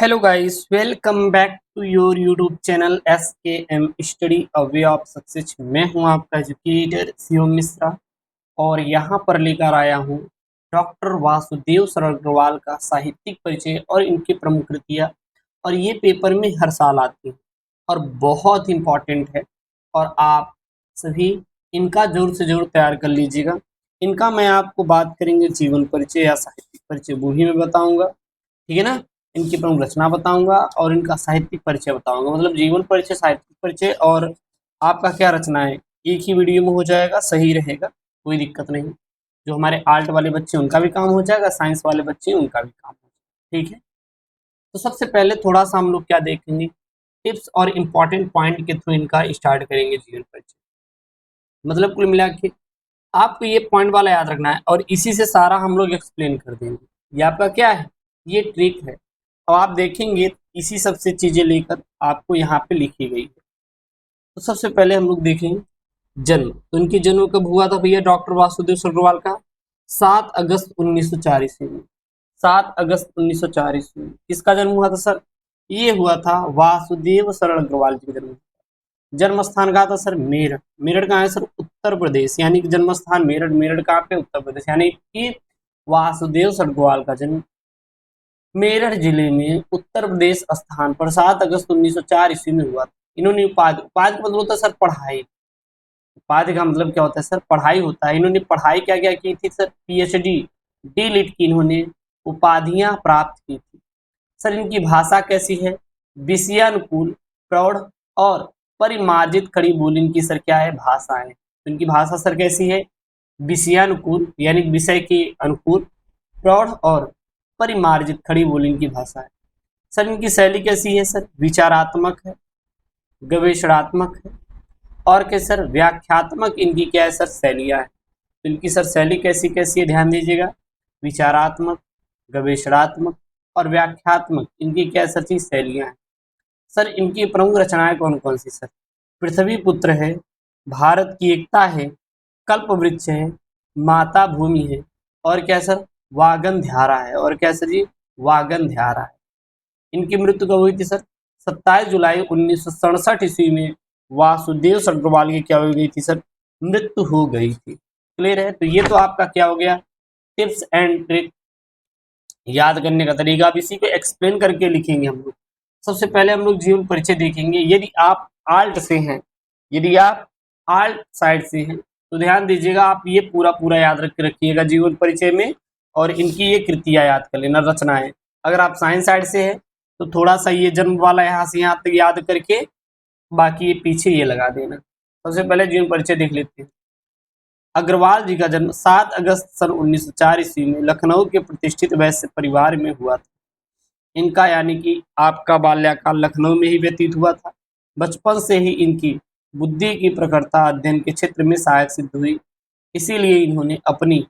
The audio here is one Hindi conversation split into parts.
Hello guys, welcome back to your YouTube channel SKM Study A Way of Success। मैं हूं आपका एजुकेटर शिवम मिश्रा और यहाँ पर लेकर आया हूं डॉक्टर वासुदेव शरण अग्रवाल का साहित्यिक परिचय और इनकी प्रमुख कृतियाँ। और ये पेपर में हर साल आती है और बहुत इम्पॉर्टेंट है और आप सभी इनका ज़रूर से ज़रूर तैयार कर लीजिएगा। इनका मैं आपको बात करेंगे जीवन परिचय या साहित्यिक परिचय वो भी मैं बताऊँगा, ठीक है ना? इनकी प्रमुख रचना बताऊँगा और इनका साहित्यिक परिचय बताऊँगा। मतलब जीवन परिचय, साहित्यिक परिचय और आपका क्या रचना है, एक ही वीडियो में हो जाएगा, सही रहेगा, कोई दिक्कत नहीं। जो हमारे आर्ट वाले बच्चे हैं उनका भी काम हो जाएगा, साइंस वाले बच्चे हैं उनका भी काम हो जाएगा, ठीक है? तो सबसे पहले थोड़ा-सा हम लोग क्या देखेंगे, टिप्स और इम्पोर्टेंट पॉइंट के थ्रू इनका स्टार्ट करेंगे जीवन परिचय। मतलब कुल मिला के आपको ये पॉइंट वाला याद रखना है और इसी से सारा हम लोग एक्सप्लेन कर देंगे। ये आपका क्या है, ये ट्रिक है और आप देखेंगे इसी सब से चीज़ें लेकर आपको यहाँ पे लिखी गई है। तो सबसे पहले हम लोग देखेंगे जन्म। तो इनके जन्म कब हुआ था भैया डॉक्टर वासुदेव अग्रवाल का? 7 अगस्त 1904 ईस्वी में। 7 अगस्त 1904 ईस्वी में किसका जन्म हुआ था सर? ये हुआ था वासुदेव शरण अग्रवाल जी का जन्म। जन्म स्थान कहाँ था सर? मेरठ। मेरठ कहाँ है सर? उत्तर प्रदेश। यानी कि जन्म स्थान मेरठ। मेरठ कहाँ पे? उत्तर प्रदेश। यानी कि वासुदेव सडगोवाल का जन्म मेरठ जिले में उत्तर प्रदेश स्थान पर 7 अगस्त 1904 ईस्वी में हुआ था। इन्होंने उपाधि, उपाधि का मतलब होता है सर पढ़ाई। उपाधि का मतलब क्या होता है सर? पढ़ाई होता है। इन्होंने पढ़ाई क्या क्या की थी सर? पीएचडी, डी.लिट की इन्होंने उपाधियां प्राप्त की थी। सर इनकी भाषा कैसी है? विषयानुकूल, प्रौढ़ और परिमार्जित खड़ी बोली इनकी सर क्या है? भाषा है। तो इनकी भाषा सर कैसी है? विषयानुकूल यानी विषय के अनुकूल, प्रौढ़ और परिमार्जित खड़ी बोली इनकी भाषा है। सर इनकी शैली कैसी है सर? विचारात्मक है, गवेषणात्मक है और क्या सर? व्याख्यात्मक इनकी क्या है सर? शैलियाँ है। तो इनकी सर शैली कैसी कैसी है? ध्यान दीजिएगा, विचारात्मक, गवेषणात्मक और व्याख्यात्मक इनकी क्या सर चीज शैलियाँ हैं। सर इनकी प्रमुख रचनाएं कौन कौन सी सर? पृथ्वी पुत्र है, भारत की एकता है, कल्प वृक्ष है, माता भूमि है और क्या सर? वागन धारा है। और क्या सर जी? वागन धारा है। इनकी मृत्यु कब हुई थी सर? 27 जुलाई 1967 ईस्वी में वासुदेव अग्रवाल की क्या हो गई थी सर? मृत्यु हो गई थी। क्लियर है? तो ये तो आपका क्या हो गया? टिप्स एंड ट्रिक याद करने का तरीका। अब इसी को एक्सप्लेन करके लिखेंगे हम लोग। सबसे पहले हम लोग जीवन परिचय देखेंगे। यदि आप आल्ट से हैं, यदि आप आल्ट साइड से हैं तो ध्यान दीजिएगा, आप ये पूरा पूरा याद रख के रखिएगा जीवन परिचय में और इनकी ये कृतियाँ याद कर लेना, रचनाएं। अगर आप साइंस साइड से हैं तो थोड़ा सा ये जन्म वाला यहाँ से यहाँ तक याद करके बाकी ये पीछे ये लगा देना। सबसे पहले जीवन परिचय देख लेते हैं। अग्रवाल जी का जन्म 7 अगस्त सन 1904 ईस्वी में लखनऊ के प्रतिष्ठित वैश्य परिवार में हुआ था। इनका यानी कि आपका बाल्यकाल लखनऊ में ही व्यतीत हुआ था। बचपन से ही इनकी बुद्धि की प्रखरता अध्ययन के क्षेत्र में सहायक सिद्ध हुई। इसीलिए इन्होंने अपनी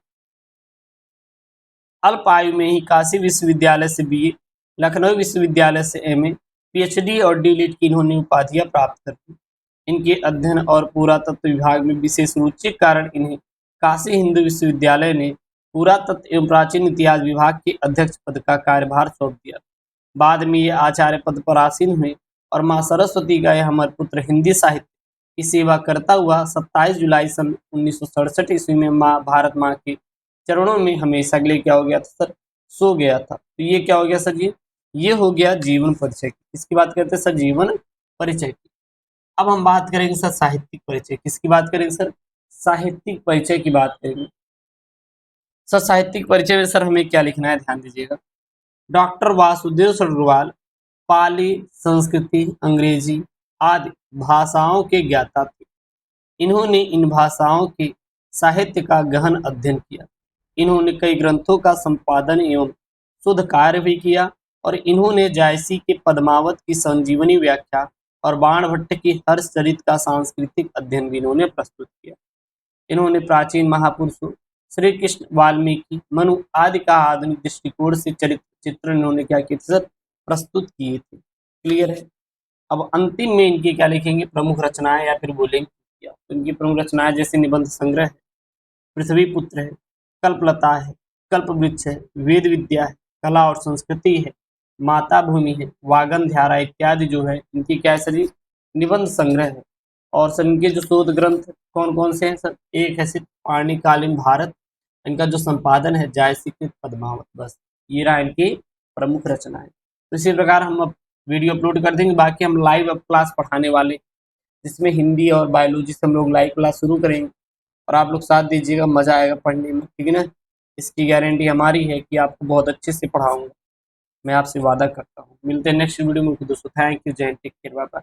अल्प आयु में ही काशी विश्वविद्यालय से बीए, लखनऊ विश्वविद्यालय से एमए, पीएचडी और डी.लिट की इन्होंने उपाधियां प्राप्त कर ली। इनके अध्ययन और पुरातत्व विभाग में विशेष रुचि के कारण इन्हें काशी हिंदू विश्वविद्यालय ने पुरातत्व एवं प्राचीन इतिहास विभाग के अध्यक्ष पद का कार्यभार सौंप दिया। बाद में ये आचार्य पद पर आसीन हुए और माँ सरस्वती का यह अमर पुत्र हिंदी साहित्य की सेवा करता हुआ 27 जुलाई सन 1967 ईस्वी में माँ भारत माँ के चरणों में हमेशा के लिए क्या हो गया था सर? सो गया था। तो ये क्या हो गया सर जी? ये हो गया जीवन परिचय की। किसकी बात करते हैं सर? जीवन परिचय की। अब हम बात करेंगे सर साहित्यिक परिचय। किसकी बात करेंगे सर? साहित्यिक परिचय की बात करेंगे। सर साहित्यिक परिचय में सर हमें क्या लिखना है? ध्यान दीजिएगा। डॉक्टर वासुदेव अग्रवाल पाली, संस्कृति, अंग्रेजी आदि भाषाओं के ज्ञाता थे। इन्होंने इन भाषाओं के साहित्य का गहन अध्ययन किया। इन्होंने कई ग्रंथों का संपादन एवं शोध कार्य भी किया और इन्होंने जायसी के पद्मावत की संजीवनी व्याख्या और बाणभट्ट की हर्षचरित का सांस्कृतिक अध्ययन भी इन्होंने प्रस्तुत किया। इन्होंने प्राचीन महापुरुषों श्री कृष्ण, वाल्मीकि, मनु आदि का आधुनिक दृष्टिकोण से चरित्र चित्रण इन्होंने क्या किए थे सर? प्रस्तुत किए थे। क्लियर है? अब अंतिम में इनकी क्या लिखेंगे? प्रमुख रचनाएं या फिर बोलेंगे क्या? तो इनकी प्रमुख रचनाएं जैसे निबंध संग्रह है, पृथ्वी पुत्र है, कल्पलता है, कल्प वृक्ष है, वेद विद्या है, कला और संस्कृति है, माता भूमि है, वागंध्यारा इत्यादि जो है इनकी क्या है सर जी, निबंध संग्रह है। और सर इनके जो शोध ग्रंथ कौन-कौन से हैं सर? एक है सिर्फ पाणिकालीन भारत, इनका जो संपादन है जायसीकृत पद्मावत, बस ये रहा इनकी प्रमुख रचनाएँ। तो इसी प्रकार हम अब वीडियो अपलोड कर देंगे, बाकी हम लाइव अब क्लास पढ़ाने वाले, जिसमें हिंदी और बायोलॉजी से हम लोग लाइव क्लास शुरू करेंगे और आप लोग साथ दीजिएगा, मज़ा आएगा पढ़ने में, ठीक है ना? इसकी गारंटी हमारी है कि आपको बहुत अच्छे से पढ़ाऊँगा, मैं आपसे वादा करता हूँ। मिलते हैं नेक्स्ट वीडियो में दोस्तों, थैंक यू, जय Hind, take care, bye bye.